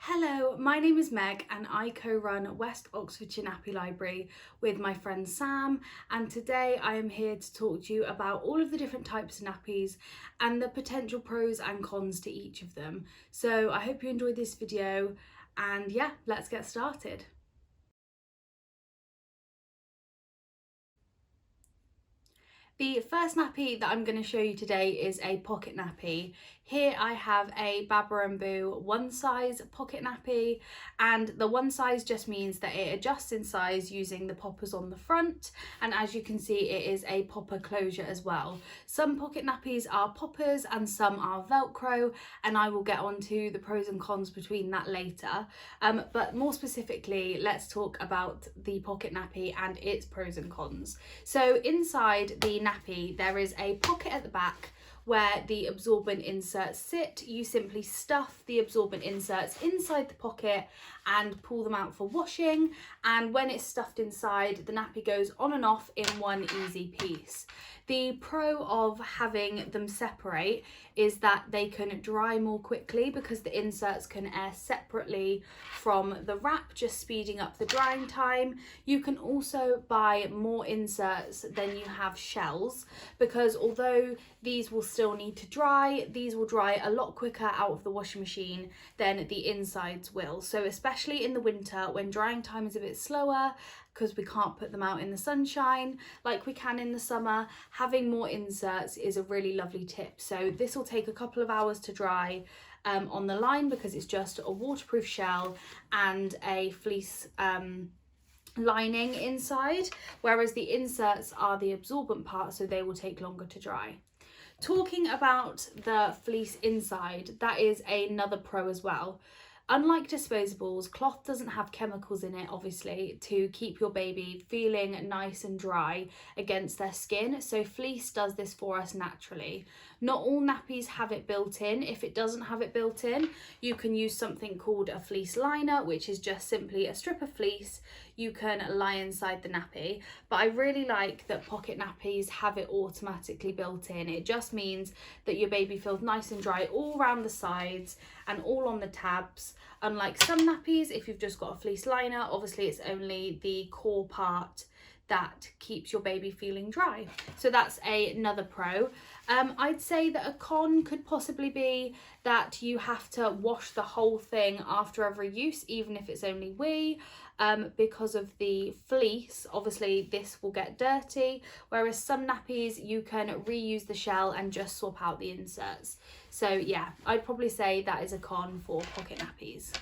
Hello, my name is Meg and I co-run West Oxfordshire Nappy Library with my friend Sam, and today I am here to talk to you about all of the different types of nappies and the potential pros and cons to each of them. So I hope you enjoyed this video and yeah, let's get started. The first nappy that I'm going to show you today is a pocket nappy. Here I have a Baba and Boo one size pocket nappy, and the one size just means that it adjusts in size using the poppers on the front, and as you can see it is a popper closure as well. Some pocket nappies are poppers and some are Velcro, and I will get onto the pros and cons between that later. But more specifically, let's talk about the pocket nappy and its pros and cons. So inside the nappy there is a pocket at the back where the absorbent inserts sit. You simply stuff the absorbent inserts inside the pocket and pull them out for washing, and when it's stuffed inside, the nappy goes on and off in one easy piece. The pro of having them separate is that they can dry more quickly because the inserts can air separately from the wrap, just speeding up the drying time. You can also buy more inserts than you have shells, because although these will still need to dry, these will dry a lot quicker out of the washing machine than the insides will. So especially in the winter when drying time is a bit slower, because we can't put them out in the sunshine like we can in the summer, having more inserts is a really lovely tip. So this will take a couple of hours to dry on the line because it's just a waterproof shell and a fleece lining inside, whereas the inserts are the absorbent part, so they will take longer to dry. Talking about the fleece inside, that is another pro as well. Unlike disposables, cloth doesn't have chemicals in it, obviously, to keep your baby feeling nice and dry against their skin. So fleece does this for us naturally. Not all nappies have it built in. If it doesn't have it built in, you can use something called a fleece liner, which is just simply a strip of fleece you can lie inside the nappy. But I really like that pocket nappies have it automatically built in. It just means that your baby feels nice and dry all around the sides and all on the tabs. Unlike some nappies, if you've just got a fleece liner, obviously it's only the core part that keeps your baby feeling dry. So that's another pro. I'd say that a con could possibly be that you have to wash the whole thing after every use, even if it's only wee, because of the fleece. Obviously this will get dirty, whereas some nappies you can reuse the shell and just swap out the inserts. So yeah, I'd probably say that is a con for pocket nappies.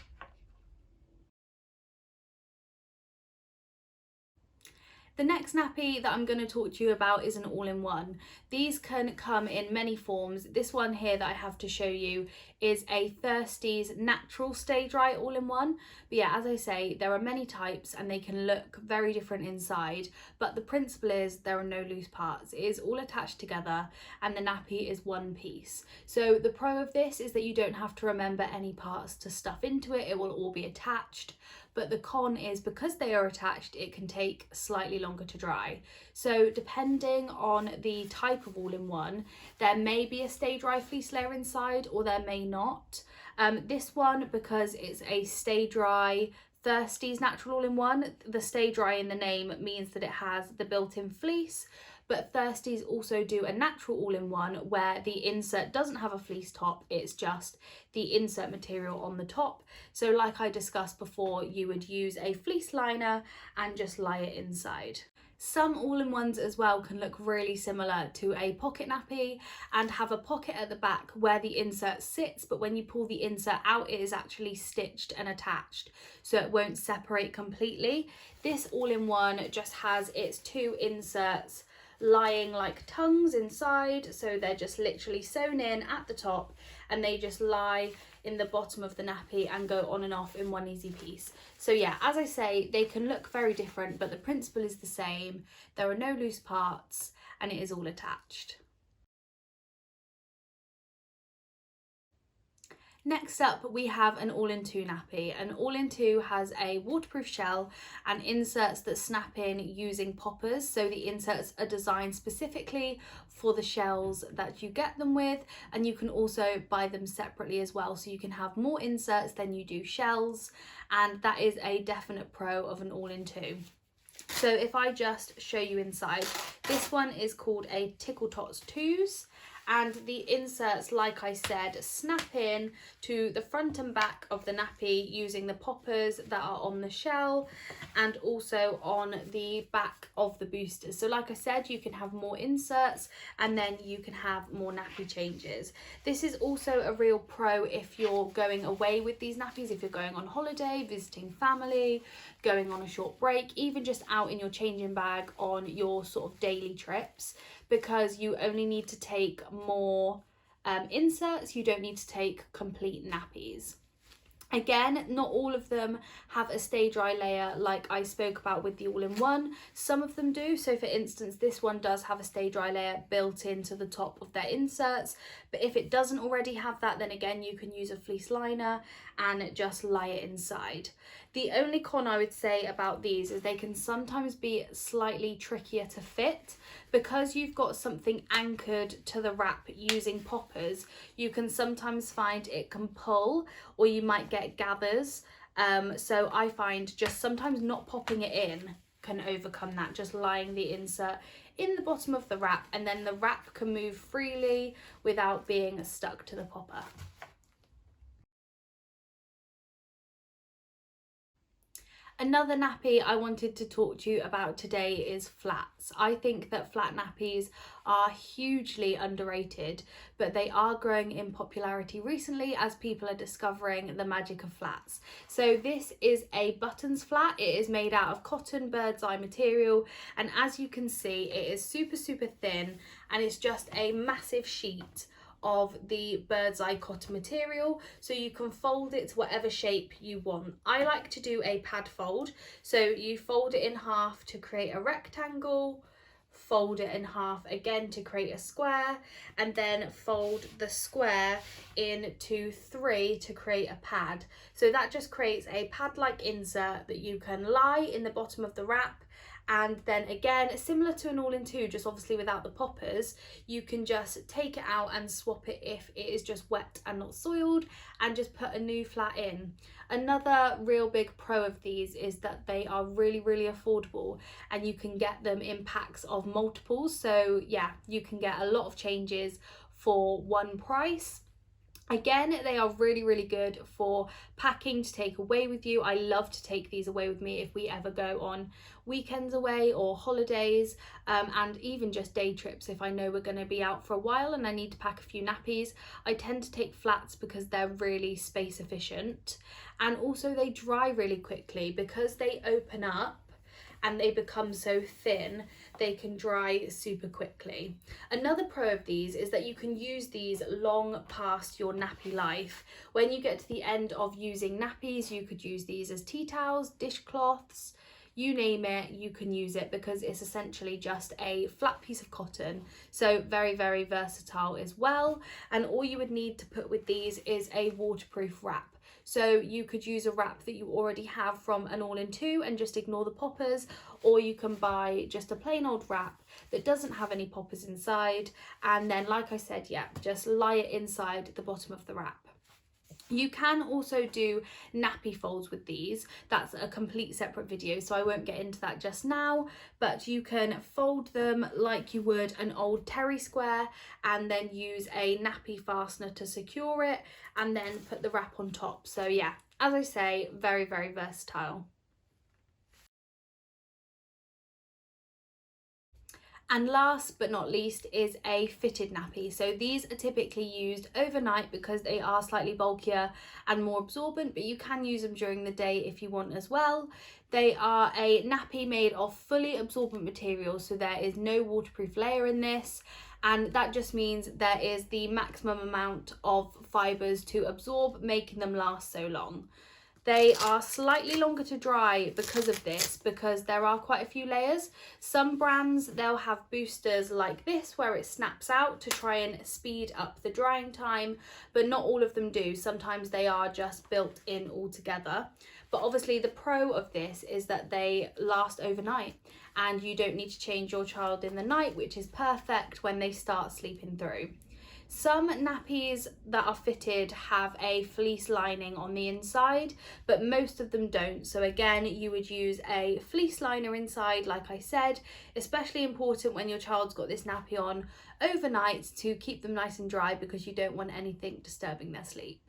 The next nappy that I'm going to talk to you about is an all-in-one. These can come in many forms. This one here that I have to show you is a Thirsty's natural stay dry all-in-one. But yeah, as I say, there are many types and they can look very different inside, but the principle is there are no loose parts. It is all attached together and the nappy is one piece. So the pro of this is that you don't have to remember any parts to stuff into it. It will all be attached. But the con is because they are attached, it can take slightly longer to dry. So depending on the type of all-in-one, there may be a stay dry fleece layer inside or there may not. This one, because it's a stay dry Thirsty's natural all-in-one, the stay dry in the name means that it has the built-in fleece. But Thirsty's also do a natural all-in-one where the insert doesn't have a fleece top, it's just the insert material on the top. So like I discussed before, you would use a fleece liner and just lie it inside. Some all-in-ones as well can look really similar to a pocket nappy and have a pocket at the back where the insert sits, but when you pull the insert out, it is actually stitched and attached, so it won't separate completely. This all-in-one just has its two inserts lying like tongues inside, so they're just literally sewn in at the top and they just lie in the bottom of the nappy and go on and off in one easy piece. So yeah, as I say, they can look very different, but the principle is the same. There are no loose parts and it is all attached. Next up, we have an all-in-two nappy. An all-in-two has a waterproof shell and inserts that snap in using poppers. So the inserts are designed specifically for the shells that you get them with, and you can also buy them separately as well. So you can have more inserts than you do shells, and that is a definite pro of an all-in-two. So if I just show you inside, this one is called a Tickle Tots 2s. And the inserts, like I said, snap in to the front and back of the nappy using the poppers that are on the shell and also on the back of the boosters. So like I said, you can have more inserts and then you can have more nappy changes. This is also a real pro if you're going away with these nappies, if you're going on holiday, visiting family, going on a short break, even just out in your changing bag on your sort of daily trips, because you only need to take more inserts, you don't need to take complete nappies. Again, not all of them have a stay dry layer like I spoke about with the all-in-one. Some of them do. So for instance, this one does have a stay dry layer built into the top of their inserts. But if it doesn't already have that, then again, you can use a fleece liner and just lie it inside. The only con I would say about these is they can sometimes be slightly trickier to fit. Because you've got something anchored to the wrap using poppers, you can sometimes find it can pull, or you might get gathers. So I find just sometimes not popping it in can overcome that, just lying the insert in the bottom of the wrap, and then the wrap can move freely without being stuck to the popper. Another nappy I wanted to talk to you about today is flats. I think that flat nappies are hugely underrated, but they are growing in popularity recently as people are discovering the magic of flats. So this is a buttons flat. It is made out of cotton bird's eye material, and as you can see, it is super thin, and it's just a massive sheet of the bird's eye cotton material, so you can fold it to whatever shape you want. I like to do a pad fold, so you fold it in half to create a rectangle, fold it in half again to create a square, and then fold the square into 3 to create a pad. So that just creates a pad-like insert that you can lie in the bottom of the wrap. And then again, similar to an all-in-two, just obviously without the poppers, you can just take it out and swap it if it is just wet and not soiled, and just put a new flat in. Another real big pro of these is that they are really affordable, and you can get them in packs of multiples. So yeah, you can get a lot of changes for one price. Again, they are really good for packing to take away with you. I love to take these away with me if we ever go on weekends away or holidays, and even just day trips. If I know we're going to be out for a while and I need to pack a few nappies, I tend to take flats because they're really space efficient, and also they dry really quickly because they open up and they become so thin, they can dry super quickly. Another pro of these is that you can use these long past your nappy life. When you get to the end of using nappies, you could use these as tea towels, dishcloths, you name it, you can use it, because it's essentially just a flat piece of cotton. So very versatile as well. And all you would need to put with these is a waterproof wrap. So you could use a wrap that you already have from an all-in-two and just ignore the poppers, or you can buy just a plain old wrap that doesn't have any poppers inside, and then, like I said, yeah, just lie it inside the bottom of the wrap. You can also do nappy folds with these. That's a complete separate video, so I won't get into that just now, but you can fold them like you would an old terry square and then use a nappy fastener to secure it and then put the wrap on top. So yeah, as I say, very versatile. And last but not least is a fitted nappy. So these are typically used overnight because they are slightly bulkier and more absorbent, but you can use them during the day if you want as well. They are a nappy made of fully absorbent material, so there is no waterproof layer in this, and that just means there is the maximum amount of fibres to absorb, making them last so long. They are slightly longer to dry because of this, because there are quite a few layers. Some brands, they'll have boosters like this where it snaps out to try and speed up the drying time, but not all of them do. Sometimes they are just built in altogether. But obviously the pro of this is that they last overnight and you don't need to change your child in the night, which is perfect when they start sleeping through. Some nappies that are fitted have a fleece lining on the inside, but most of them don't. So again, you would use a fleece liner inside, like I said, especially important when your child's got this nappy on overnight to keep them nice and dry, because you don't want anything disturbing their sleep.